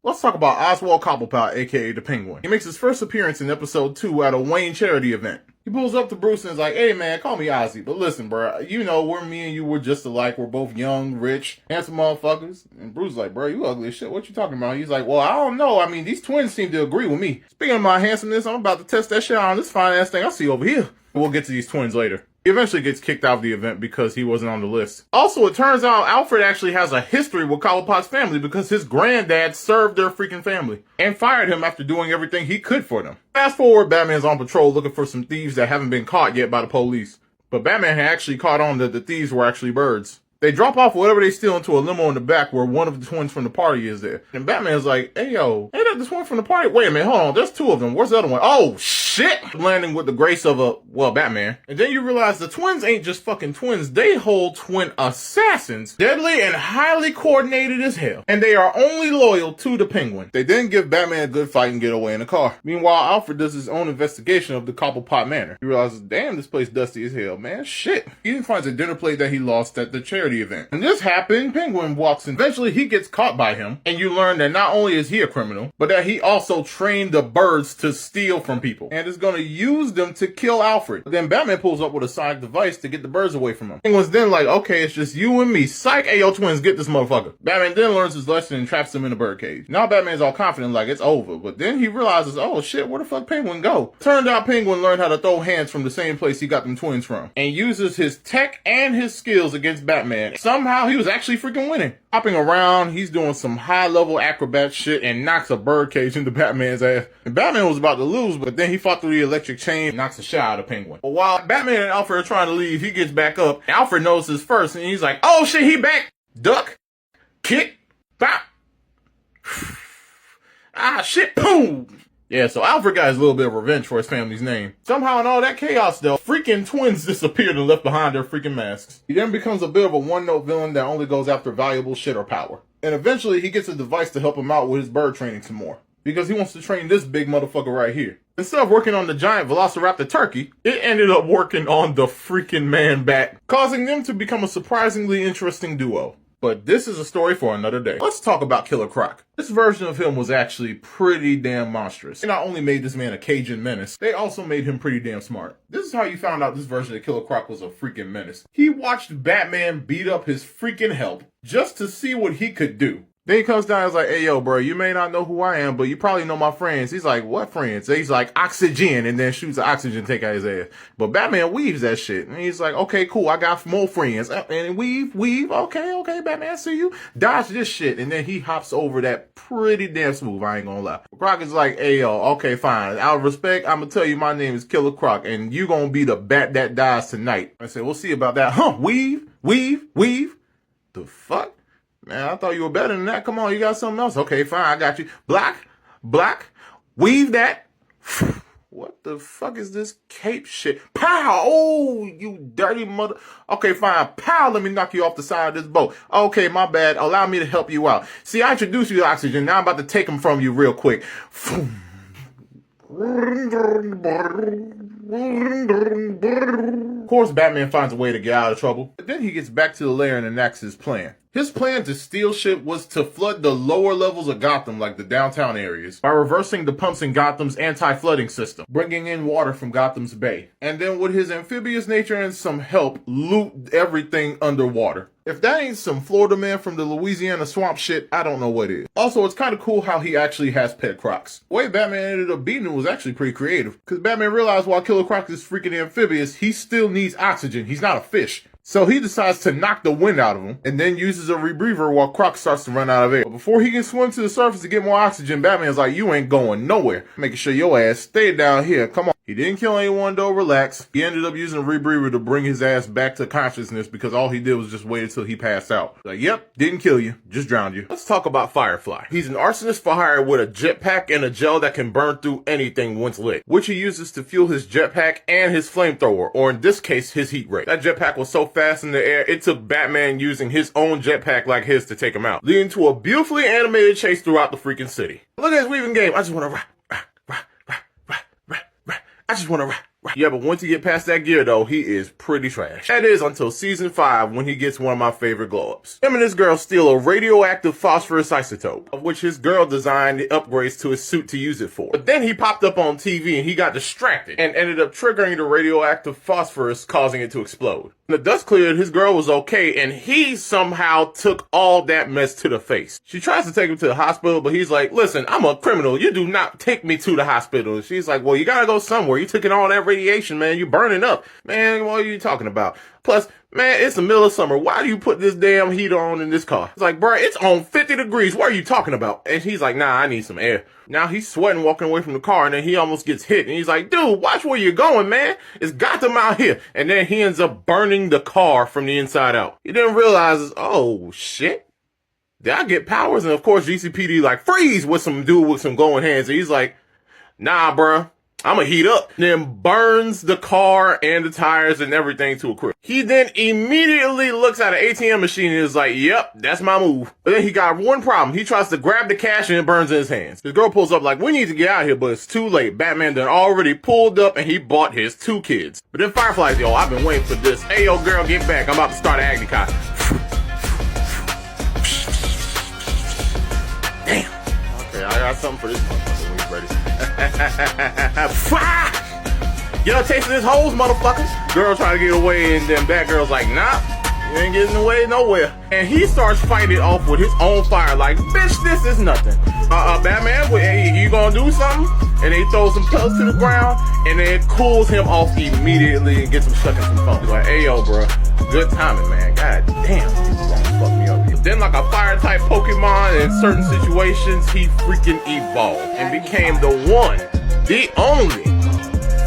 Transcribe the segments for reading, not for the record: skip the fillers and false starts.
Let's talk about Oswald Cobblepot, aka the Penguin. He makes his first appearance in episode 2 at a Wayne charity event. He pulls up to Bruce and is like, hey man, call me Ozzy, but listen bro, you know, me and you were just alike. We're both young, rich, handsome motherfuckers. And Bruce is like, bro, you ugly as shit. What you talking about? He's like, well, I don't know. I mean, these twins seem to agree with me. Speaking of my handsomeness, I'm about to test that shit out on this fine ass thing I see over here. We'll get to these twins later. He eventually gets kicked out of the event because he wasn't on the list. Also, it turns out Alfred actually has a history with Cobblepot's family because his granddad served their freaking family and fired him after doing everything he could for them. Fast forward, Batman's on patrol looking for some thieves that haven't been caught yet by the police. But Batman had actually caught on that the thieves were actually birds. They drop off whatever they steal into a limo in the back where one of the twins from the party is there. And Batman's like, hey yo, ain't that the twin from the party? Wait a minute, hold on, there's two of them. Where's the other one? Oh shit! Landing with the grace of Batman. And then you realize the twins ain't just fucking twins, they hold twin assassins. Deadly and highly coordinated as hell. And they are only loyal to the Penguin. They then give Batman a good fight and get away in a car. Meanwhile, Alfred does his own investigation of the Cobblepot Manor. He realizes, damn, this place dusty as hell, man, shit. He even finds a dinner plate that he lost at the charity event. And this happened, Penguin walks in. Eventually he gets caught by him, and you learn that not only is he a criminal, but that he also trained the birds to steal from people and is gonna use them to kill Alfred. But then Batman pulls up with a sonic device to get the birds away from him. Penguin's then like, okay, it's just you and me. Psych, ayo twins, get this motherfucker. Batman then learns his lesson and traps him in a birdcage. Now Batman's all confident like it's over, but then he realizes, oh shit, where the fuck Penguin go? Turned out Penguin learned how to throw hands from the same place he got them twins from and uses his tech and his skills against Batman. Somehow he was actually freaking winning. Hopping around, he's doing some high-level acrobat shit and knocks a birdcage into Batman's ass. And Batman was about to lose, but then he fought through the electric chain and knocks the shit out of Penguin. But while Batman and Alfred are trying to leave, he gets back up. Alfred notices first, and he's like, oh shit, he back! Duck! Kick! Bop! Ah shit, boom! Yeah, so Alfred got his little bit of revenge for his family's name. Somehow in all that chaos though, freaking twins disappeared and left behind their freaking masks. He then becomes a bit of a one-note villain that only goes after valuable shit or power. And eventually he gets a device to help him out with his bird training some more. Because he wants to train this big motherfucker right here. Instead of working on the giant velociraptor turkey, it ended up working on the freaking man bat, causing them to become a surprisingly interesting duo. But this is a story for another day. Let's talk about Killer Croc. This version of him was actually pretty damn monstrous. They not only made this man a Cajun menace, they also made him pretty damn smart. This is how you found out this version of Killer Croc was a freaking menace. He watched Batman beat up his freaking help just to see what he could do. Then he comes down and is like, hey, yo, bro, you may not know who I am, but you probably know my friends. He's like, what friends? He's like, oxygen, and then shoots the oxygen take out his ass. But Batman weaves that shit. And he's like, okay, cool, I got more friends. And weave, okay, Batman, I see you. Dodge this shit. And then he hops over that pretty damn smooth, I ain't gonna lie. Croc is like, hey, yo, okay, fine. Out of respect, I'm gonna tell you my name is Killer Croc, and you gonna be the bat that dies tonight. I said, we'll see about that. Weave. The fuck? Man, I thought you were better than that. Come on, you got something else? Okay, fine, I got you. Black, weave that. What the fuck is this cape shit? Pow! Oh, you dirty mother. Okay, fine. Pow! Let me knock you off the side of this boat. Okay, my bad. Allow me to help you out. See, I introduced you to oxygen. Now I'm about to take them from you real quick. Of course, Batman finds a way to get out of trouble. But then he gets back to the lair and enacts his plan. His plan to steal shit was to flood the lower levels of Gotham, like the downtown areas, by reversing the pumps in Gotham's anti-flooding system, bringing in water from Gotham's bay. And then with his amphibious nature and some help, loot everything underwater. If that ain't some Florida man from the Louisiana swamp shit, I don't know what is. Also, it's kind of cool how he actually has pet crocs. The way Batman ended up beating him was actually pretty creative, because Batman realized while Killer Croc is freaking amphibious, he still needs oxygen. He's not a fish. So he decides to knock the wind out of him, and then uses a rebreather while Croc starts to run out of air. But before he can swim to the surface to get more oxygen, Batman's like, you ain't going nowhere. Making sure your ass stay down here. Come on. He didn't kill anyone though, relax. He ended up using a rebreather to bring his ass back to consciousness because all he did was just wait until he passed out. Like, yep, didn't kill you, just drowned you. Let's talk about Firefly. He's an arsonist for hire with a jetpack and a gel that can burn through anything once lit, which he uses to fuel his jetpack and his flamethrower, or in this case, his heat ray. That jetpack was so fast in the air, it took Batman using his own jetpack like his to take him out, leading to a beautifully animated chase throughout the freaking city. Look at his weaving game. I just want to rah. I just want to rah. Yeah, but once you get past that gear though, he is pretty trash. That is until season 5 when he gets one of my favorite glow-ups. Him and this girl steal a radioactive phosphorus isotope, of which his girl designed the upgrades to his suit to use it for. But then he popped up on TV and he got distracted and ended up triggering the radioactive phosphorus, causing it to explode. When the dust cleared, his girl was okay, and he somehow took all that mess to the face. She tries to take him to the hospital, but he's like, listen, I'm a criminal. You do not take me to the hospital. And she's like, well, you gotta go somewhere. You took in all that radiation, man. You're burning up. Man, what are you talking about? Plus, man, it's the middle of summer. Why do you put this damn heater on in this car? It's like, bruh, it's on 50 degrees. What are you talking about? And he's like, nah, I need some air. Now he's sweating walking away from the car, and then he almost gets hit. And he's like, dude, watch where you're going, man. It's Gotham out here. And then he ends up burning the car from the inside out. He then realizes, oh, shit. Did I get powers? And of course, GCPD like, freeze with some dude with some glowing hands. And he's like, nah, bruh. I'ma heat up. Then burns the car and the tires and everything to a crisp. He then immediately looks at an ATM machine and is like, yep, that's my move. But then he got one problem. He tries to grab the cash and it burns in his hands. His girl pulls up like, we need to get out of here, but it's too late. Batman done already pulled up and he bought his 2 kids. But then Firefly's, yo, I've been waiting for this. Hey, yo, girl, get back. I'm about to start an Agni Kai. Damn. Okay, I got something for this motherfucker when he's ready. You know, tasting this hose, motherfuckers. Girl trying to get away, and then that girl's like, nah, you ain't getting away nowhere. And he starts fighting it off with his own fire, like, bitch, this is nothing. Batman, hey, you gonna do something? And then he throws some pellets to the ground, and then it cools him off immediately and gets him stuck in some funk. He's like, hey, yo, bro, good timing, man. God damn, you wrong to fuck me up. Then, like a fire-type Pokemon, in certain situations, he freaking evolved and became the one, the only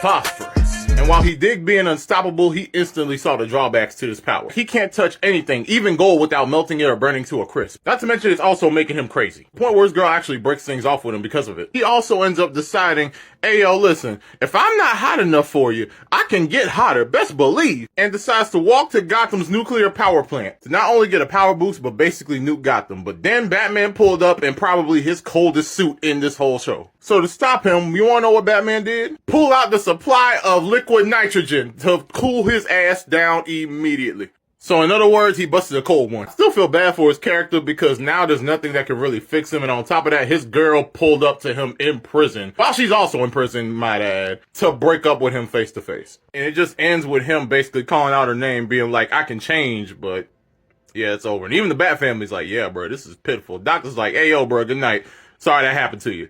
Phosphorus. And while he did being unstoppable, he instantly saw the drawbacks to his power. He can't touch anything, even gold, without melting it or burning to a crisp. Not to mention it's also making him crazy. The point where his girl actually breaks things off with him because of it. He also ends up deciding, hey yo, listen, if I'm not hot enough for you, I can get hotter, best believe. And decides to walk to Gotham's nuclear power plant to not only get a power boost, but basically nuke Gotham. But then Batman pulled up in probably his coldest suit in this whole show. So to stop him, you wanna know what Batman did? Pull out the supply of liquid nitrogen to cool his ass down immediately. So in other words, he busted a cold one. I still feel bad for his character because now there's nothing that can really fix him. And on top of that, his girl pulled up to him in prison, while she's also in prison, might add, to break up with him face to face. And it just ends with him basically calling out her name, being like, I can change, but yeah, it's over. And even the Bat family's like, yeah, bro, this is pitiful. Doctor's like, hey, yo, bro, good night. Sorry that happened to you.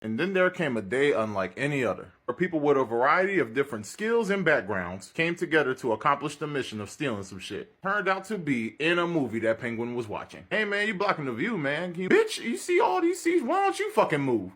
And then there came a day unlike any other, where people with a variety of different skills and backgrounds came together to accomplish the mission of stealing some shit. Turned out to be in a movie that Penguin was watching. Hey man, you blocking the view, man. Bitch, you see all these seats? Why don't you fucking move?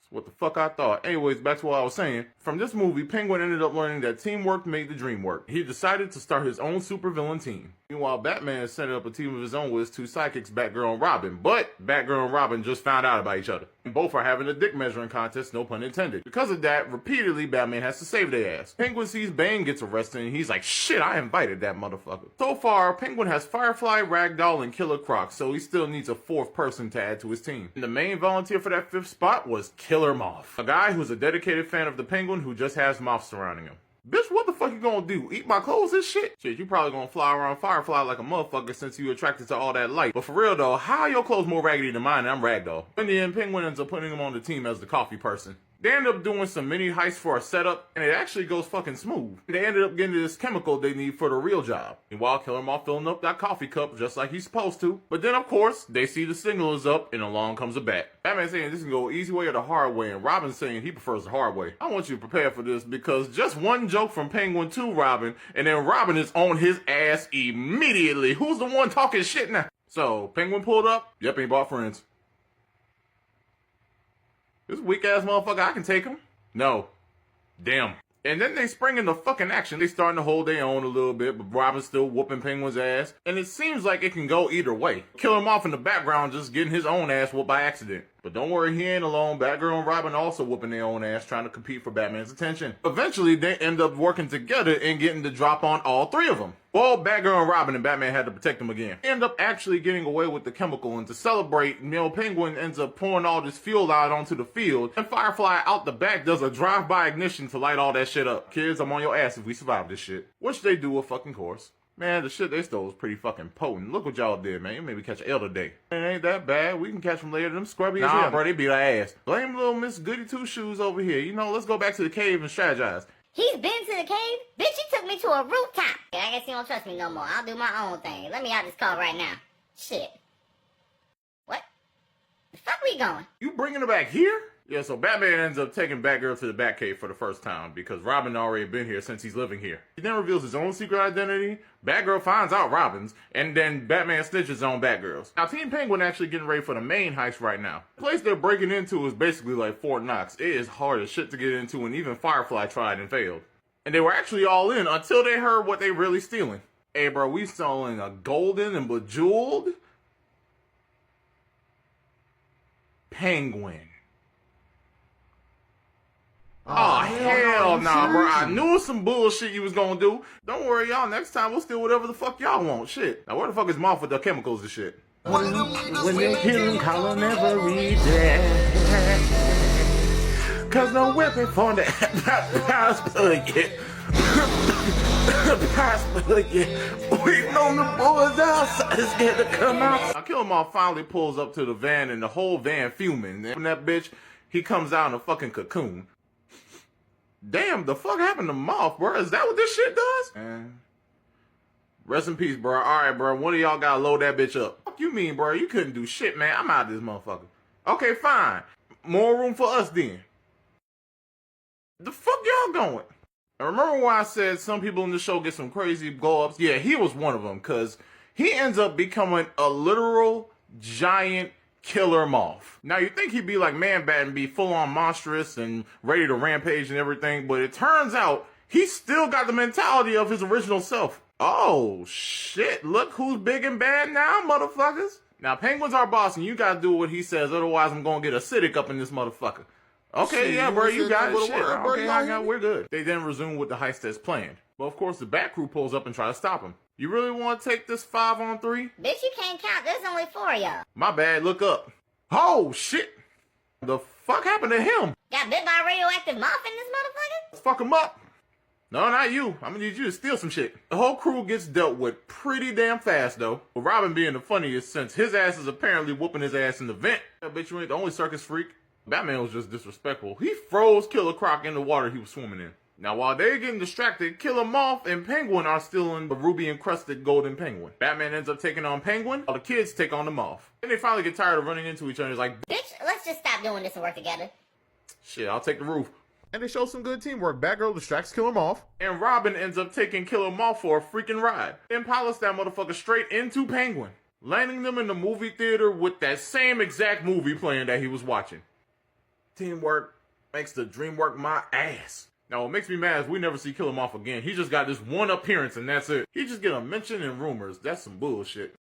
What the fuck I thought. Anyways, back to what I was saying. From this movie, Penguin ended up learning that teamwork made the dream work. He decided to start his own supervillain team. Meanwhile, Batman set up a team of his own with his 2 sidekicks, Batgirl and Robin. But Batgirl and Robin just found out about each other. And both are having a dick measuring contest, no pun intended. Because of that, repeatedly, Batman has to save their ass. Penguin sees Bane gets arrested, and he's like, shit, I invited that motherfucker. So far, Penguin has Firefly, Ragdoll, and Killer Croc, so he still needs a 4th person to add to his team. And the main volunteer for that 5th spot was Killer Moth, a guy who's a dedicated fan of the Penguin who just has moths surrounding him. Bitch, what the fuck you gonna do? Eat my clothes and shit? Shit, you probably gonna fly around Firefly like a motherfucker since you attracted to all that light. But for real though, how are your clothes more raggedy than mine? I'm Ragdoll. In the end, Penguin ends up putting him on the team as the coffee person. They end up doing some mini heists for a setup, and it actually goes fucking smooth. They ended up getting this chemical they need for the real job. Meanwhile, Killer Moth filling up that coffee cup just like he's supposed to. But then, of course, they see the signal is up, and along comes a bat. Batman saying this can go easy way or the hard way, and Robin saying he prefers the hard way. I want you to prepare for this because just one joke from Penguin to Robin, and then Robin is on his ass immediately. Who's the one talking shit now? So, Penguin pulled up. Yep, he bought friends. This weak ass motherfucker, I can take him. No. Damn. And then they spring into fucking action. They starting to hold their own a little bit, but Robin's still whooping Penguin's ass. And it seems like it can go either way. Killer Moth in the background just getting his own ass whooped by accident. But don't worry, he ain't alone. Batgirl and Robin also whooping their own ass trying to compete for Batman's attention. Eventually, they end up working together and getting the drop on all three of them. Well, Batgirl and Robin and Batman had to protect them again. They end up actually getting away with the chemical, and to celebrate, Penguin ends up pouring all this fuel out onto the field, and Firefly out the back does a drive-by ignition to light all that shit up. Kids, I'm on your ass if we survive this shit. Which they do, of fucking course. Man, the shit they stole was pretty fucking potent. Look what y'all did, man. You made me catch an L today. It ain't that bad. We can catch them later. Them scrubby as hell. Bro, they beat our ass. Blame little Miss Goody Two-Shoes over here. You know, let's go back to the cave and strategize. He's been to the cave? Bitch, he took me to a rooftop. I guess he don't trust me no more. I'll do my own thing. Let me out this car right now. Shit. What? The fuck we going? You bringing her back here? Yeah, so Batman ends up taking Batgirl to the Batcave for the first time because Robin already been here since he's living here. He then reveals his own secret identity, Batgirl finds out Robin's, and then Batman snitches on Batgirl's. Now, Team Penguin actually getting ready for the main heist right now. The place they're breaking into is basically like Fort Knox. It is hard as shit to get into, and even Firefly tried and failed. And they were actually all in until they heard what they really stealing. Hey, bro, we stealing a golden and bejeweled penguin. Oh, hell nah, bro. I knew it was some bullshit you was gonna do. Don't worry, y'all. Next time we'll steal whatever the fuck y'all want. Shit. Now, where the fuck is Moth with the chemicals and shit? When you hear him call, I'll never read that. Cause no weapon for the possibility. Waiting on the boys outside is scared to come out. Now, Killer Moth finally pulls up to the van and the whole van fuming. And that bitch, he comes out in a fucking cocoon. Damn, the fuck happened to Moth, bro? Is that what this shit does? Man. Rest in peace, bro. Alright, bro. One of y'all gotta load that bitch up. Fuck you mean, bro? You couldn't do shit, man. I'm out of this motherfucker. Okay, fine. More room for us then. The fuck y'all going? I remember when I said some people in the show get some crazy glow-ups? Yeah, he was one of them, because he ends up becoming a literal giant Killer Moth. Now, you think he'd be like Man-Bat and be full-on monstrous and ready to rampage and everything, but it turns out he still got the mentality of his original self. Oh, shit. Look who's big and bad now, motherfuckers. Now, Penguin's our boss, and you gotta do what he says, otherwise I'm gonna get acidic up in this motherfucker. Okay, shit, yeah, bro, you got it. Shit, okay, we're good. They then resume with the heist as planned. But of course, the Bat Crew pulls up and try to stop him. You really want to take this 5-on-3? Bitch, you can't count. There's only 4 of y'all. My bad, look up. Oh, shit. The fuck happened to him? Got bit by a radioactive moth in this motherfucker? Let's fuck him up. No, not you. I'm gonna need you to steal some shit. The whole crew gets dealt with pretty damn fast, though. With Robin being the funniest, since his ass is apparently whooping his ass in the vent. I bet you ain't the only circus freak. Batman was just disrespectful. He froze Killer Croc in the water he was swimming in. Now, while they're getting distracted, Killer Moth and Penguin are still in the ruby-encrusted golden penguin. Batman ends up taking on Penguin, while the kids take on the Moth. Then they finally get tired of running into each other and it's like, bitch, let's just stop doing this and work together. Shit, I'll take the roof. And they show some good teamwork. Batgirl distracts Killer Moth, and Robin ends up taking Killer Moth for a freaking ride. Then pilots that motherfucker straight into Penguin, landing them in the movie theater with that same exact movie playing that he was watching. Teamwork makes the dream work my ass. Now, what makes me mad is we never see Killer Moth again. He just got this one appearance and that's it. He just get a mention in rumors. That's some bullshit.